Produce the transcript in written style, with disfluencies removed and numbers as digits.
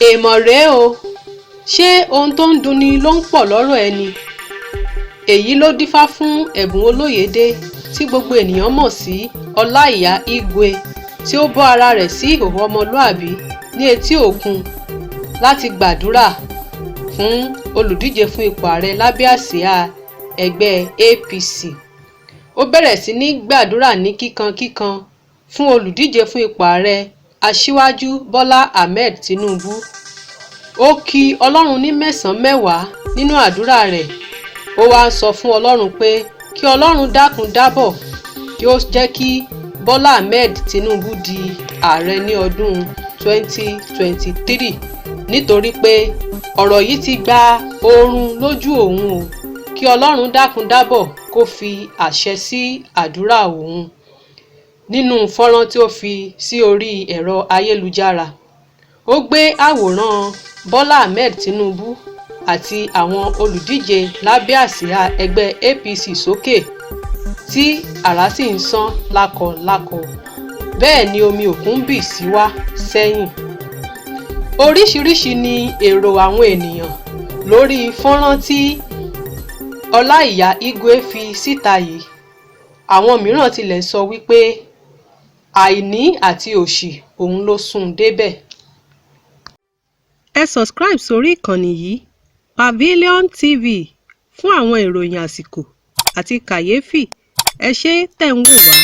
èèmọ̀ rèé o, ṣé ohun tó ń dunni ló ń pọ̀ lọ́rọ̀ ẹni? èyí ló dífá fún ẹ̀bùn olóyèdé tí gbogbo ènìyàn mọ̀ sí Olaiya Igwe, tí ó bọ́ ara rẹ̀ sí ìhòòhò ọmọlúàbí ní etí òkun láti gbàdúrà fún olùdíje fún ipò ààrẹ lábẹ́ àsíá ẹgbẹ́ APC. Ó bẹ̀rẹ̀ sí ní gbàdúrà ní kíkankíkan fún olùdíje fún ipò ààrẹ Asiwaju Bola Ahmed Tinubu. Ó kí Ọlọ́run ní mẹ́sàn-án mẹ́wàá nínú àdúrà rẹ̀. Ó wá sọ fún Ọlọ́run pé kí Ọlọ́run dákun dábọ̀ kí ó jẹ́ kí Bola Ahmed Tinubu di ààrẹ ní ọdún 2023 nítorí pé ọ̀rọ̀ yìí ti gba oorun lójú òun o, kí Ọlọ́run dákun dábọ̀ kó fi àṣẹ sí àdúrà òun. Nínú fọ́nrán tí ó fi sí orí ẹ̀rọ ayélujára, ó gbé àwòrán Bola Ahmed Tinubu àti àwọn olùdíje lábẹ́ àsíá ẹgbẹ́ APC sókè tí àrá sì ń sán lákọlákọ, bẹ́ẹ̀ ni omi òkun bì sí wá sẹ́yìn. Oríṣiríṣi ni èrò àwọn ènìyàn lórí fọ́nrán tí Olaiya Igwe fi síta yìí. Àwọn mìíràn tilẹ̀ sọ wípé àìní àti òṣì òun ló sún débẹ̀. Ẹ subscribe sórí ìkànnì yìí Pavilion TV fún àwọn ìròyìn àsìkò àti kàyéfì. Ẹ ṣé tẹ̀ ń wò wá.